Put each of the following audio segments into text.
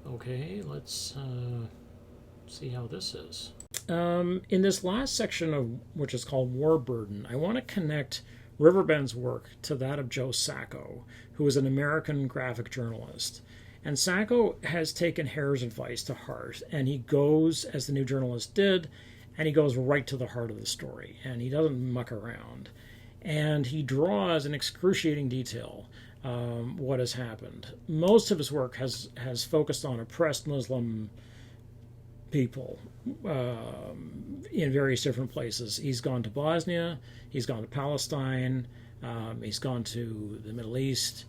Okay, let's see how this is. In this last section of which is called War Burden, I want to connect Riverbend's work to that of Joe Sacco, who is an American graphic journalist. And Sacco has taken Hare's advice to heart, and he goes, as the new journalist did, and he goes right to the heart of the story, and he doesn't muck around. And he draws in excruciating detail what has happened. Most of his work has focused on oppressed Muslim people in various different places. He's gone to Bosnia, he's gone to Palestine, he's gone to the Middle East,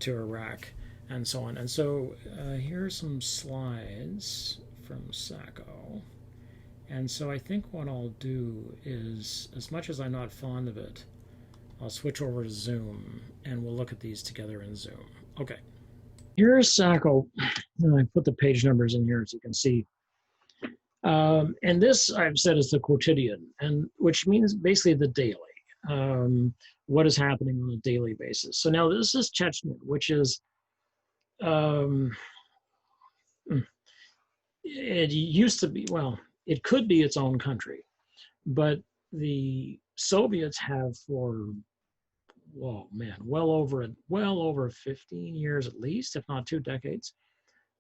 to Iraq, and so on. And so here's some slides from Sacco. And so I think what I'll do is, as much as I'm not fond of it, I'll switch over to Zoom and we'll look at these together in Zoom. Okay. Here's Sacco. I put the page numbers in here so you can see. And this I've said is the quotidian, and which means basically the daily. What is happening on a daily basis. So now this is Chechnya, which is it used to be, well, it could be its own country, but the Soviets have for, whoa, man, well over 15 years at least, if not 2 decades,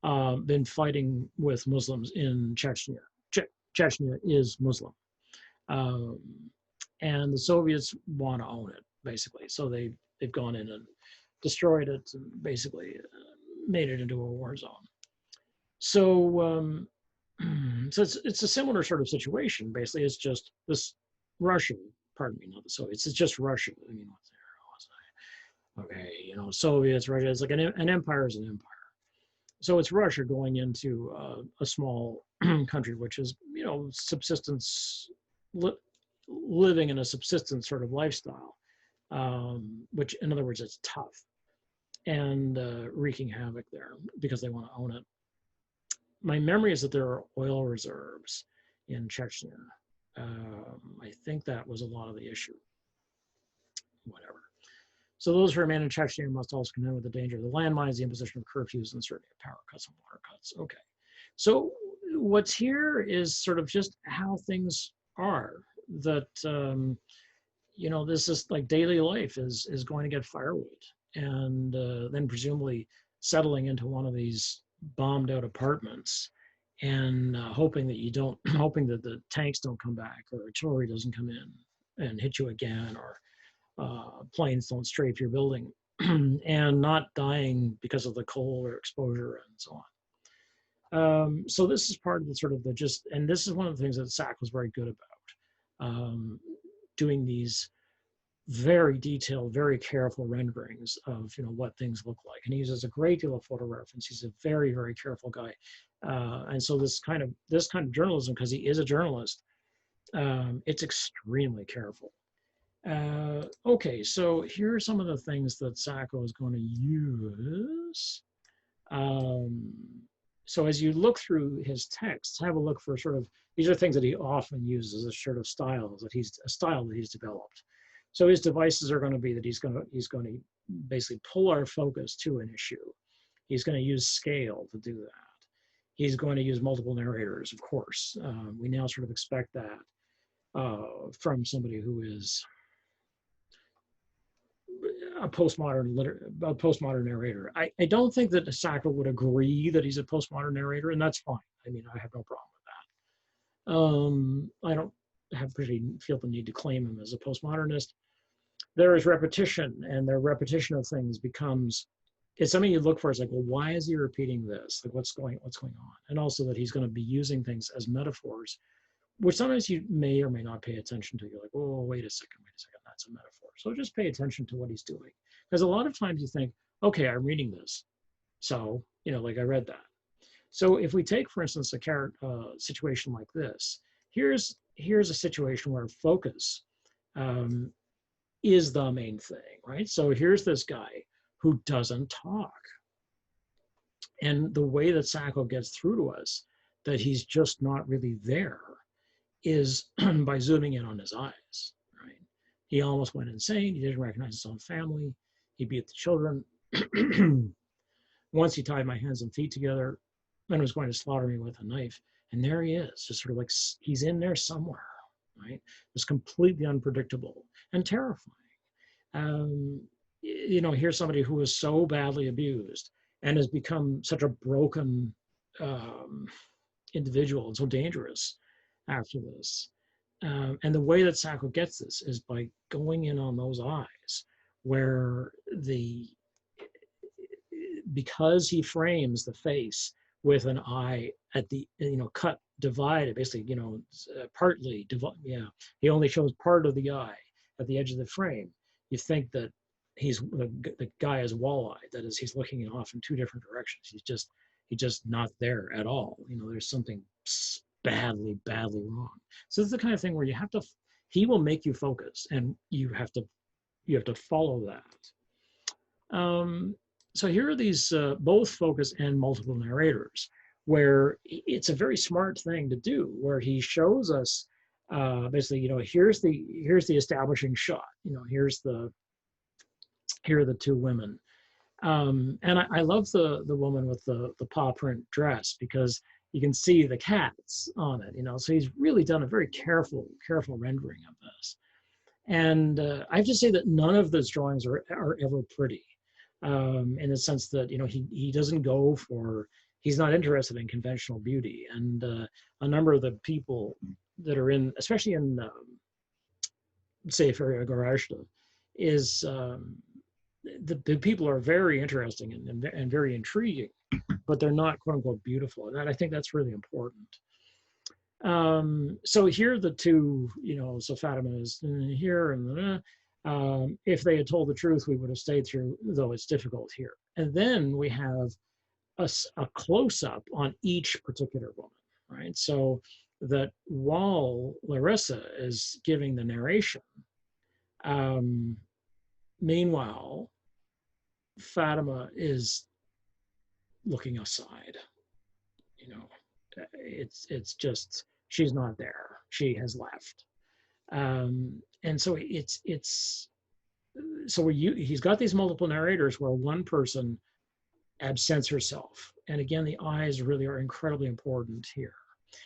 been fighting with Muslims in Chechnya. Chechnya is Muslim. And the Soviets want to own it, basically. So they've gone in and destroyed it and basically made it into a war zone. So so it's a similar sort of situation. Basically, it's just this Russia, pardon me, not the Soviets. It's just Russia. I mean, what's there? Okay, Soviets, Russia. It's like an empire is an empire. So it's Russia going into a small country, which is subsistence, living in a subsistence sort of lifestyle, which in other words, it's tough and wreaking havoc there because they want to own it. My memory is that there are oil reserves in Chechnya. I think that was a lot of the issue. Whatever. So those who remain in Chechnya must also contend with the danger of the landmines, the imposition of curfews, and certainly of power cuts and water cuts. Okay. So what's here is sort of just how things are. That this is like daily life is going to get firewood, and then presumably settling into one of these bombed out apartments, and hoping that the tanks don't come back or artillery doesn't come in and hit you again, or planes don't strafe your building, and not dying because of the cold or exposure and so on. So this is part of the sort of and this is one of the things that Sack was very good about, doing these very detailed, very careful renderings of what things look like, and he uses a great deal of photo reference. He's a very, very careful guy, and so this kind of journalism, because he is a journalist, it's extremely careful. Okay, so here are some of the things that Sacco is going to use. So as you look through his texts, have a look for sort of, these are things that he often uses as sort of style that he's developed. So his devices are going to be that he's going to basically pull our focus to an issue. He's going to use scale to do that. He's going to use multiple narrators, of course. We now sort of expect that from somebody who is a postmodern narrator. I don't think that Sacco would agree that he's a postmodern narrator, and that's fine. I mean, I have no problem with that. I don't feel the need to claim him as a postmodernist. There is repetition, and the repetition of things it's something you look for. It's like, well, why is he repeating this? Like, what's going on? And also that he's going to be using things as metaphors, which sometimes you may or may not pay attention to. You're like, oh, wait a second, that's a metaphor. So just pay attention to what he's doing. Because a lot of times you think, okay, I'm reading this. So, like I read that. So if we take, for instance, a situation like this, here's a situation where focus is the main thing, right? So here's this guy who doesn't talk. And the way that Sacco gets through to us that he's just not really there is by zooming in on his eyes, right? He almost went insane. He didn't recognize his own family. He beat the children. Once he tied my hands and feet together. and was going to slaughter me with a knife. And there he is, just sort of like he's in there somewhere, right? It's completely unpredictable and terrifying. Here's somebody who was so badly abused and has become such a broken um, individual and so dangerous after this. And the way that Sacco gets this is by going in on those eyes, where because he frames the face with an eye at the cut divided, basically partly divided. Yeah, he only shows part of the eye at the edge of the frame. You think that the guy is wall-eyed. That is, he's looking off in two different directions. He's just not there at all. There's something badly wrong. So it's the kind of thing where he will make you focus, and you have to follow that. So here are these both focus and multiple narrators, where it's a very smart thing to do, where he shows us basically, here's the establishing shot. Here are the two women. And I love the woman with the paw print dress, because you can see the cats on it, so he's really done a very careful rendering of this. And I have to say that none of those drawings are ever pretty, in the sense that, he doesn't go for, he's not interested in conventional beauty. And a number of the people that are in, especially in, say, Feria Garashta, is the people are very interesting and very intriguing, but they're not quote unquote beautiful. And I think that's really important. So here are the two, so Fatima is here, and if they had told the truth, we would have stayed through, though it's difficult here. And then we have a close-up on each particular woman, right? So that while Larissa is giving the narration, meanwhile, Fatima is looking aside. It's just, she's not there. She has left. And so he's got these multiple narrators where one person absents herself. And again, the eyes really are incredibly important here.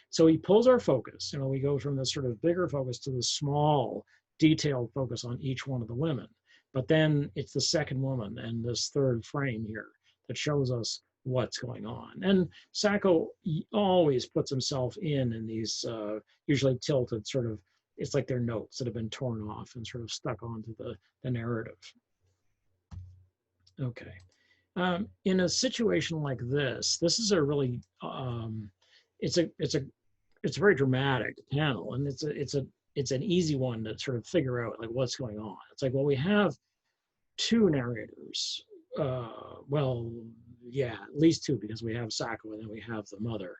So he pulls our focus. We go from this sort of bigger focus to the small, detailed focus on each one of the women. But then it's the second woman and this third frame here that shows us what's going on. And Sacco always puts himself in these usually tilted sort of, it's like they're notes that have been torn off and sort of stuck onto the narrative. Okay. In a situation like this is a really, it's a very dramatic panel, and it's an easy one to sort of figure out like what's going on. It's like, well, we have two narrators. Well, yeah, at least two, because we have Sacco and then we have the mother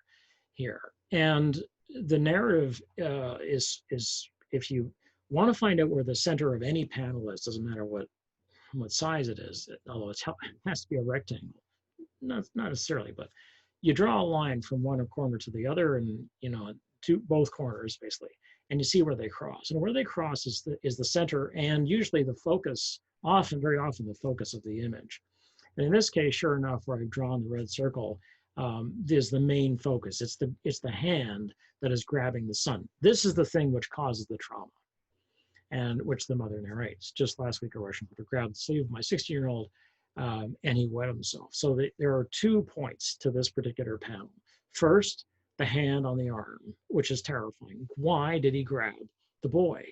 here. And the narrative is if you want to find out where the center of any panel is, doesn't matter what size it is, although it has to be a rectangle. Not necessarily, but you draw a line from one corner to the other, and to both corners basically, and you see where they cross. And where they cross is the center, and usually the focus, very often the focus of the image. And in this case, sure enough, where I've drawn the red circle, is the main focus. It's the hand that is grabbing the son. This is the thing which causes the trauma, and which the mother narrates. Just last week, a Russian would have grabbed the sleeve of my 16-year-old, and he wet himself. So there are 2 points to this particular panel. First, the hand on the arm, which is terrifying. Why did he grab the boy?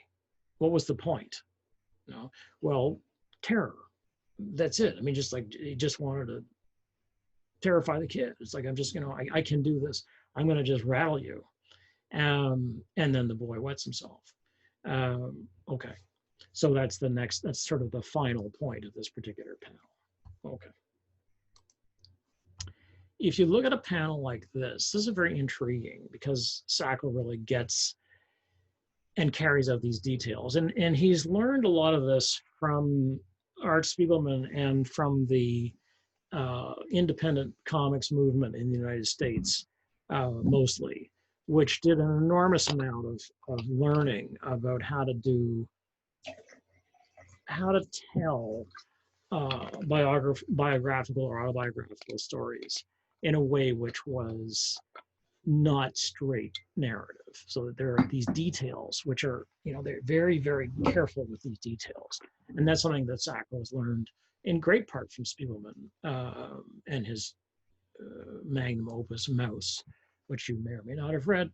What was the point? Well, terror. That's it. I mean, just like he just wanted to terrify the kid. It's like, I'm just, I can do this. I'm going to just rattle you. And then the boy wets himself. Okay. So that's sort of the final point of this particular panel. Okay. If you look at a panel like this is very intriguing, because Sacco really gets and carries out these details. And he's learned a lot of this from Art Spiegelman and from the independent comics movement in the United States, mostly, which did an enormous amount of learning about how to tell biographical or autobiographical stories in a way which was not straight narrative. So that there are these details which are, they're very, very careful with these details. And that's something that Sacco has learned in great part from Spiegelman and his magnum opus Maus, which you may or may not have read.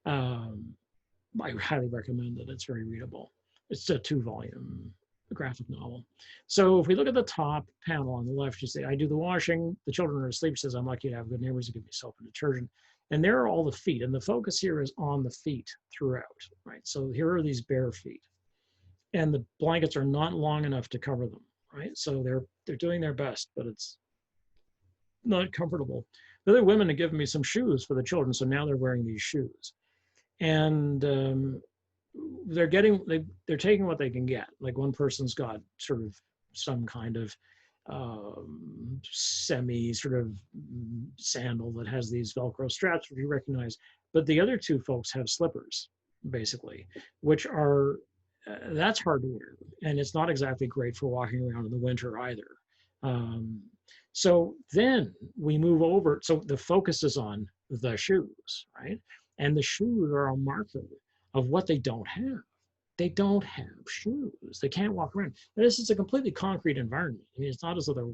I highly recommend it. It's very readable. It's a 2-volume graphic novel. So if we look at the top panel on the left, you say, I do the washing, the children are asleep, says, I'm lucky to have good neighbors who give me soap and detergent. And there are all the feet, and the focus here is on the feet throughout, right? So here are these bare feet, and the blankets are not long enough to cover them, right? So they're doing their best, but it's not comfortable. The other women have given me some shoes for the children, so now they're wearing these shoes. And they're taking what they can get. Like one person's got sort of some kind of semi sort of sandal that has these Velcro straps, which you recognize. But the other two folks have slippers, basically, which are, that's hard to wear. And it's not exactly great for walking around in the winter either. So then we move over. So the focus is on the shoes, right? And the shoes are a marker of what they don't have. They don't have shoes. They can't walk around. And this is a completely concrete environment. I mean, it's not as though they're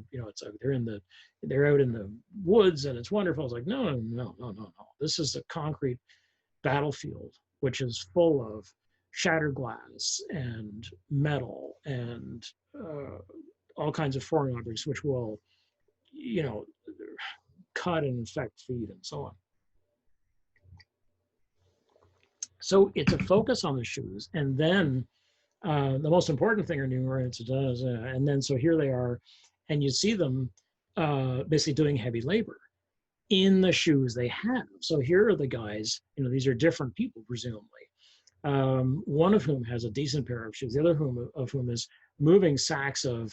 out in the woods and it's wonderful. It's like, no. This is a concrete battlefield, which is full of shattered glass and metal and all kinds of foreign objects, which will, cut and infect feet and so on. So it's a focus on the shoes. And then the most important thing our numerator does, and then so here they are, and you see them basically doing heavy labor in the shoes they have. So here are the guys, these are different people, presumably. One of whom has a decent pair of shoes, the other of whom is moving sacks of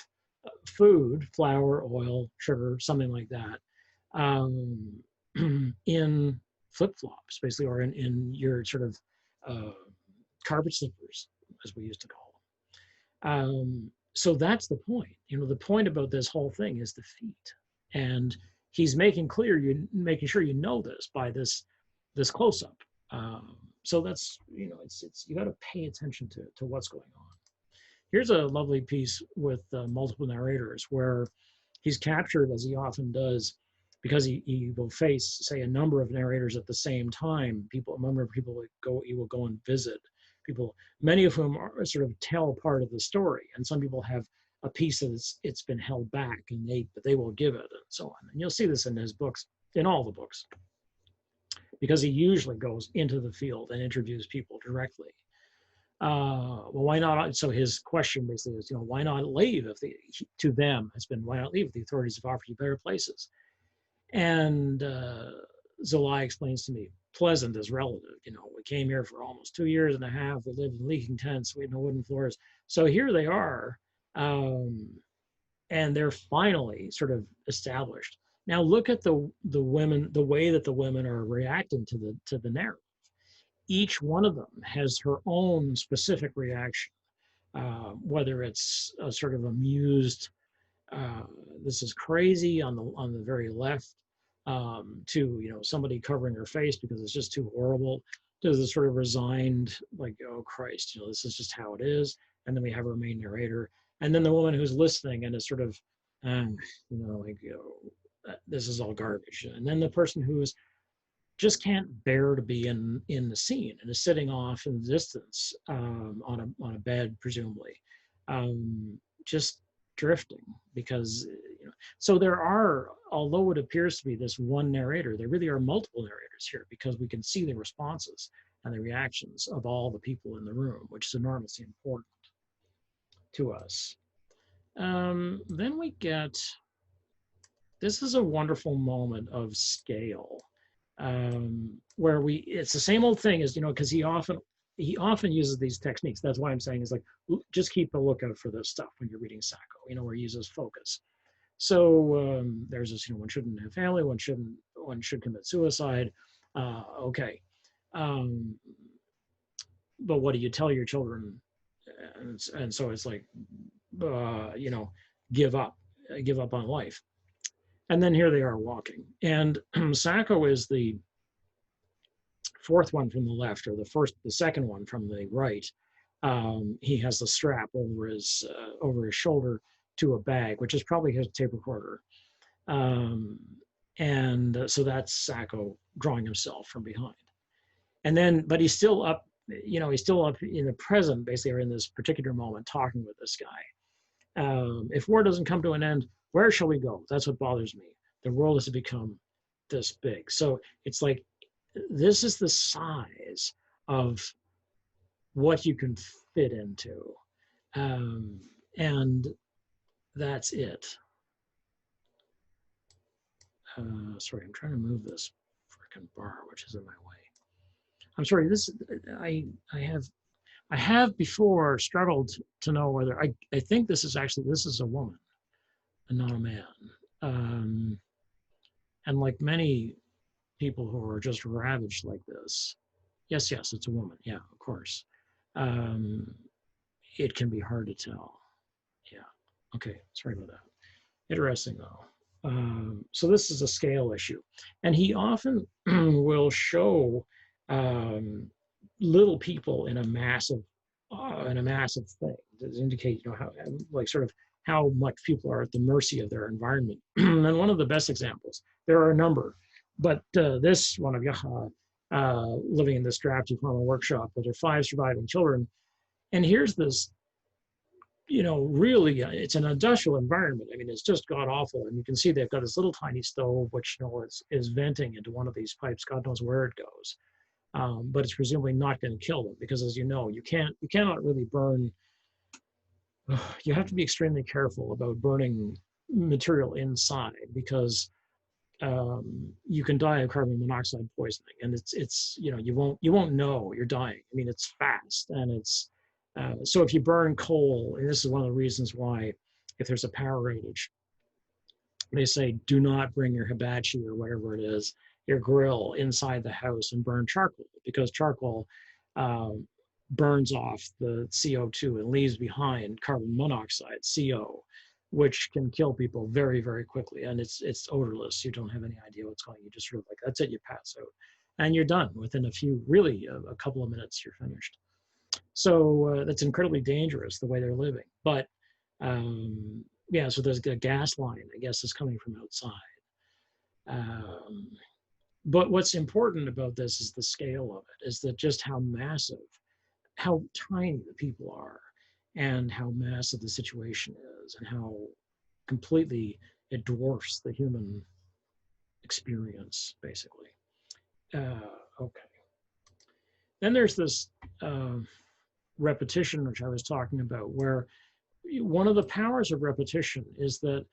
food, flour, oil, sugar, something like that, in flip-flops, basically, or in your sort of carpet slippers, as we used to call them. So that's the point. The point about this whole thing is the feet, and he's making making sure you know this by this close-up. So that's it's you got to pay attention to what's going on. Here's a lovely piece with multiple narrators where he's captured, as he often does, because he will face, say, a number of narrators at the same time. A number of people he will go and visit people, many of whom are sort of tell part of the story, and some people have a piece that it's been held back, and they will give it, and so on. And you'll see this in his books, in all the books, because he usually goes into the field and interviews people directly. Well, why not? So his question basically is, why not leave why not leave if the authorities have offered you better places? And Zola explains to me, pleasant is relative. We came here for almost 2 years and a half. We lived in leaking tents. We had no wooden floors. So here they are, and they're finally sort of established. Now look at the women, the way that the women are reacting to the narrative. Each one of them has her own specific reaction, whether it's a sort of amused, this is crazy on the very left, to somebody covering her face because it's just too horrible, to the sort of resigned, like, oh Christ, this is just how it is. And then we have our main narrator, and then the woman who's listening and is sort of, this is all garbage. And then the person who's just can't bear to be in the scene and is sitting off in the distance on a bed, presumably, just drifting because, so there are, although it appears to be this one narrator, there really are multiple narrators here because we can see the responses and the reactions of all the people in the room, which is enormously important to us. Then we get, this is a wonderful moment of scale. Where it's the same old thing as, because he often uses these techniques. That's why I'm saying is like, just keep a lookout for this stuff when you're reading Sacco, where he uses focus. So there's this, one shouldn't have family, one should commit suicide. Okay. But what do you tell your children? And so it's like, give up on life. And then here they are walking. And Sacco is the fourth one from the left, or the second one from the right. He has the strap over his shoulder to a bag, which is probably his tape recorder. And so that's Sacco drawing himself from behind. And then, but he's still up, he's still up in the present, basically, or in this particular moment, talking with this guy. If war doesn't come to an end, where shall we go? That's what bothers me. The world has become this big. So it's like, this is the size of what you can fit into. And that's it. Sorry, I'm trying to move this freaking bar, which is in my way. I'm sorry, I have before struggled to know whether, I think this is a woman and not a man. And like many people who are just ravaged like this, yes, it's a woman. Yeah, of course. It can be hard to tell. Yeah. Okay. Sorry about that. Interesting though. So this is a scale issue, and he often will show little people in a massive thing to indicate, how, like, sort of how much people are at the mercy of their environment. And one of the best examples, there are a number, but this one of Yaha, living in this drafty farmer workshop with her 5 surviving children. And here's this, really, it's an industrial environment. I mean, it's just god awful. And you can see they've got this little tiny stove, which, is venting into one of these pipes. God knows where it goes. But it's presumably not going to kill them because, as you know, you cannot really burn. You have to be extremely careful about burning material inside because you can die of carbon monoxide poisoning, and it's you won't know you're dying. I mean, it's fast, and it's so if you burn coal, and this is one of the reasons why, if there's a power outage, they say do not bring your hibachi or whatever it is, your grill, inside the house and burn charcoal, because charcoal burns off the CO2 and leaves behind carbon monoxide, CO, which can kill people very, very quickly. And it's odorless. You don't have any idea what's going on. You just sort of like, that's it, you pass out. And you're done within a couple of minutes, you're finished. So that's incredibly dangerous, the way they're living. But yeah, so there's a gas line, I guess, is coming from outside. But what's important about this is the scale of it, is that just how massive, how tiny the people are, and how massive the situation is, and how completely it dwarfs the human experience, basically. Okay. Then there's this repetition, which I was talking about, where one of the powers of repetition is that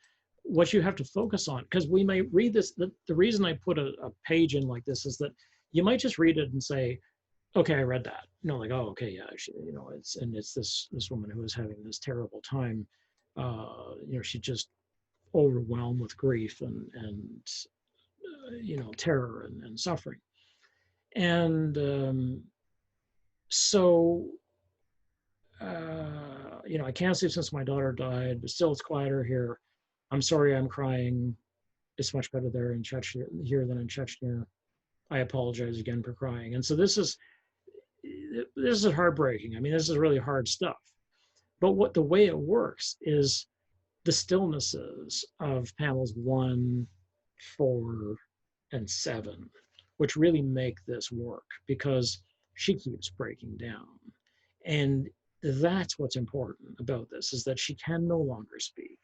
what you have to focus on, because we may read this, the reason I put a page in like this is that you might just read it and say, okay, I read that. Like, oh, okay, yeah, it's this woman who is having this terrible time. She's just overwhelmed with grief and terror and suffering. And so, I can't sleep since my daughter died, but still it's quieter here. I'm sorry I'm crying. It's much better there in Chechnya here than in Chechnya. I apologize again for crying. And so this is heartbreaking. I mean, this is really hard stuff. But the way it works is the stillnesses of panels 1, 4, and 7, which really make this work, because she keeps breaking down. And that's what's important about this, is that she can no longer speak.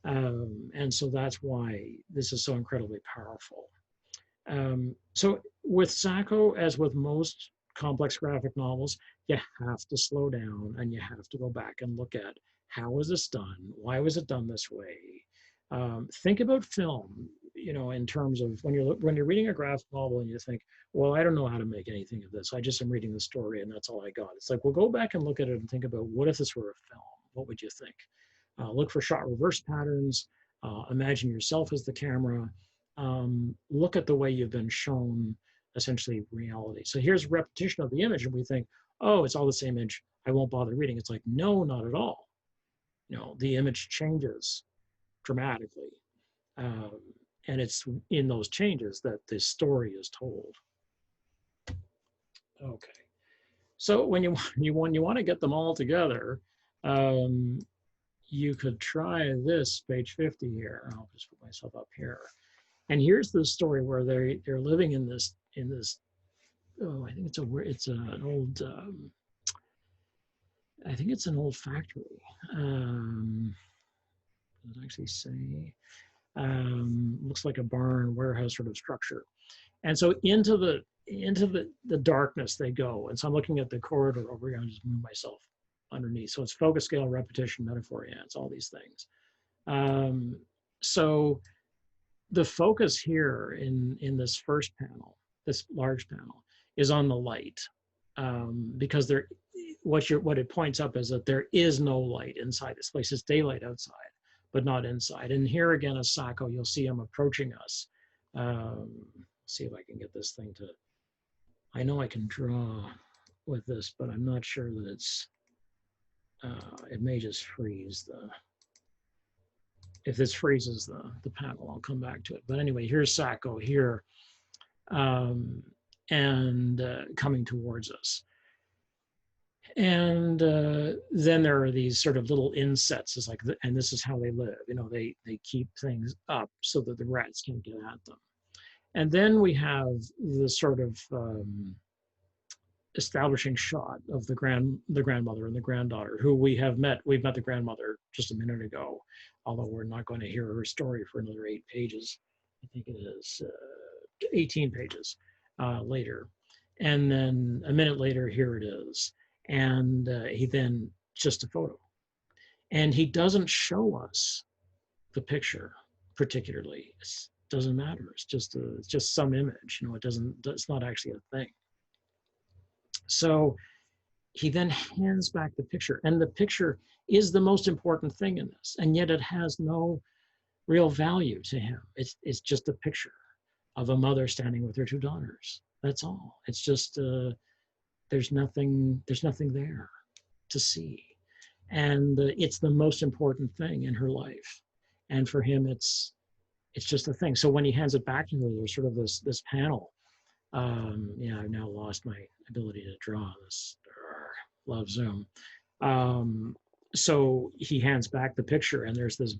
And so that's why this is so incredibly powerful. So with Sacco, as with most complex graphic novels, you have to slow down and you have to go back and look at, how was this done? Why was it done this way? Think about film, in terms of when you're reading a graphic novel and you think, well, I don't know how to make anything of this. I just am reading the story and that's all I got. It's like, well, go back and look at it and think about, what if this were a film? What would you think? Look for shot reverse patterns. Imagine yourself as the camera. Look at the way you've been shown, essentially, reality. So here's repetition of the image, and we think, oh, it's all the same image, I won't bother reading. It's like, no, not at all. The image changes dramatically. And it's in those changes that this story is told. Okay. So when you want to get them all together, you could try this page 50 here. I'll just put myself up here. And here's the story where they're living in this oh, I think it's an old I think it's an old factory. Does it actually say? Looks like a barn warehouse sort of structure. And so into the darkness they go. And so I'm looking at the corridor over here. I'll just move myself underneath. So it's focus, scale, repetition, metaphor. Yeah, it's all these things. So the focus here in this first panel, this large panel, is on the light, because what it points up is that there is no light inside this place. It's daylight outside, but not inside. And here again is Sacco. You'll see him approaching us. See if I can get this thing to, I know I can draw with this, but I'm not sure that it's, it may just freeze if this freezes the panel, I'll come back to it. But anyway, here's Sacco here, and coming towards us. And then there are these sort of little insets, it's like, and this is how they live. You know, they keep things up so that the rats can't get at them. And then we have the sort of establishing shot of the grandmother and the granddaughter, who we have met. We've met the grandmother just a minute ago, although we're not going to hear her story for another 8 pages. I think it is 18 pages later. And then a minute later, here it is. And he then, just a photo. And he doesn't show us the picture particularly. It doesn't matter. It's just some image. You know, it's not actually a thing. So he then hands back the picture, and the picture is the most important thing in this, and yet it has no real value to him. It's just a picture of a mother standing with her 2 daughters. That's all. It's just there's nothing there to see, and it's the most important thing in her life, and for him it's just a thing. So when he hands it back to her, there's sort of this panel. Yeah, I've now lost my ability to draw this. Love Zoom. So he hands back the picture, and there's this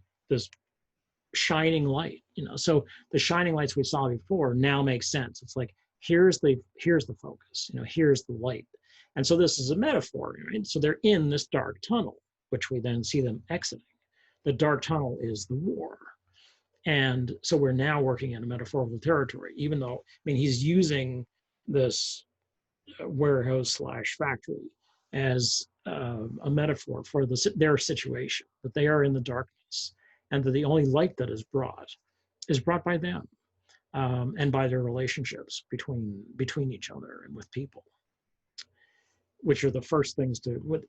shining light. You know, so the shining lights we saw before now make sense. It's like, here's the focus. You know, here's the light. And so this is a metaphor, right? So they're in this dark tunnel, which we then see them exiting. The dark tunnel is the war. And so we're now working in a metaphorical territory, even though, I mean, he's using this warehouse / factory as a metaphor for their situation, that they are in the darkness, and that the only light that is brought by them, and by their relationships between each other and with people, which are the first things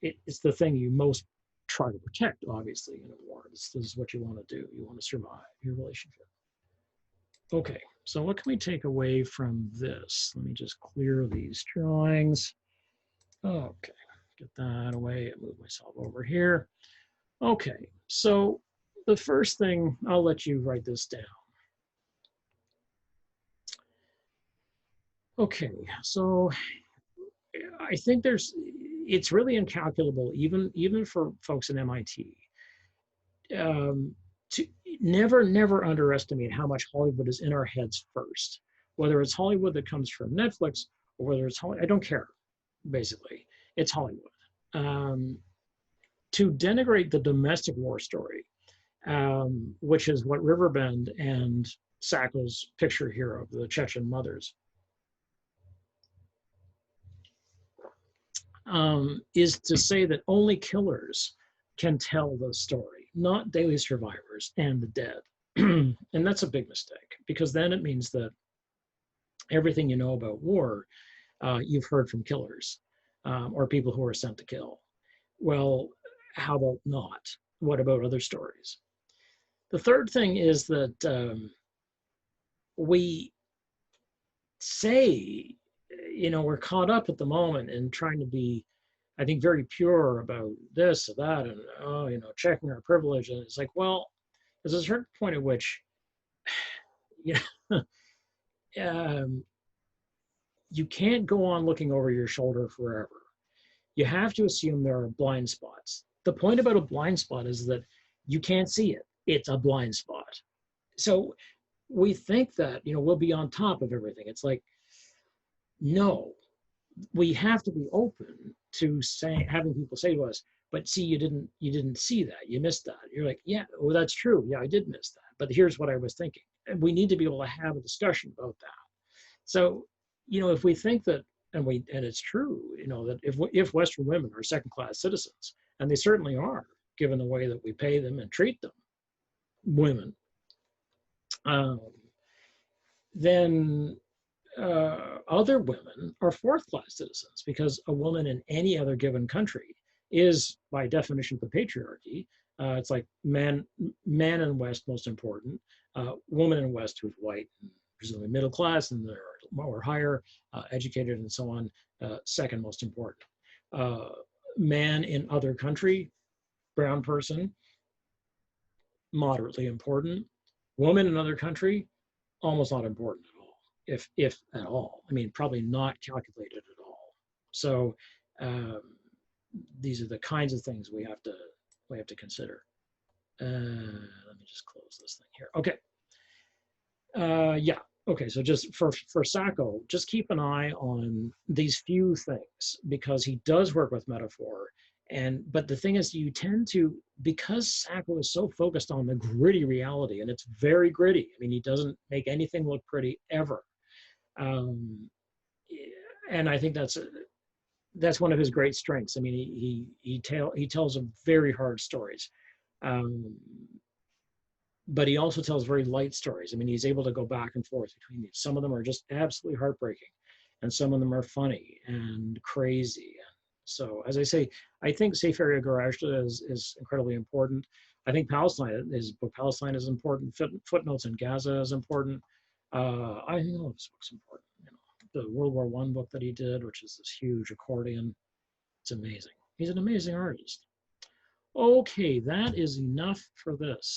it's the thing you most try to protect, obviously, in a war. This is what you want to do. You want to survive your relationship. Okay, so what can we take away from this? Let me just clear these drawings. Okay, get that away. Move myself over here. Okay, so the first thing, I'll let you write this down. Okay, so I think it's really incalculable, even for folks in MIT, to never underestimate how much Hollywood is in our heads first. Whether it's Hollywood that comes from Netflix, or whether it's Hollywood, I don't care, basically. It's Hollywood. To denigrate the domestic war story, which is what Riverbend and Sacco's picture here of the Chechen mothers, is to say that only killers can tell the story, not daily survivors and the dead. And that's a big mistake, because then it means that everything you know about war, you've heard from killers, or people who are sent to kill. Well, how about not? What about other stories? The third thing is that we say, you know, we're caught up at the moment in trying to be, I think, very pure about this or that, and, you know, checking our privilege. And it's like, well, there's a certain point at which, you know, you can't go on looking over your shoulder forever. You have to assume there are blind spots. The point about a blind spot is that you can't see it. It's a blind spot. So we think that, we'll be on top of everything. It's like, no, we have to be open to saying, having people say to us, but see, you didn't see that, you missed that. You're like, yeah, well, that's true, yeah, I did miss that, but here's what I was thinking. And we need to be able to have a discussion about that. So if we think that, and it's true, that if Western women are second class citizens, and they certainly are, given the way that we pay them and treat them, women, um, then other women are fourth class citizens, because a woman in any other given country is, by definition, the patriarchy. It's like man in West most important, woman in West who's white, and presumably middle class, and they're more higher educated and so on, second most important. Man in other country, brown person, moderately important. Woman in other country, almost not important at all, if at all. I mean, probably not calculated at all. So these are the kinds of things we have to consider. Let me just close this thing here. Okay. Yeah. Okay. So just for Sacco, just keep an eye on these few things, because he does work with metaphor. But the thing is, you tend to, because Sacco is so focused on the gritty reality, and it's very gritty. I mean, he doesn't make anything look pretty ever. And I think that's one of his great strengths. I mean, he tells very hard stories, but he also tells very light stories. I mean, he's able to go back and forth between these. Some of them are just absolutely heartbreaking, and some of them are funny and crazy. So, as I say, I think Sefer Yegarashta is incredibly important. I think his book Palestine is important. Footnotes in Gaza is important. I think all of his books are important. The World War I book that he did, which is this huge accordion. It's amazing. He's an amazing artist. Okay, that is enough for this.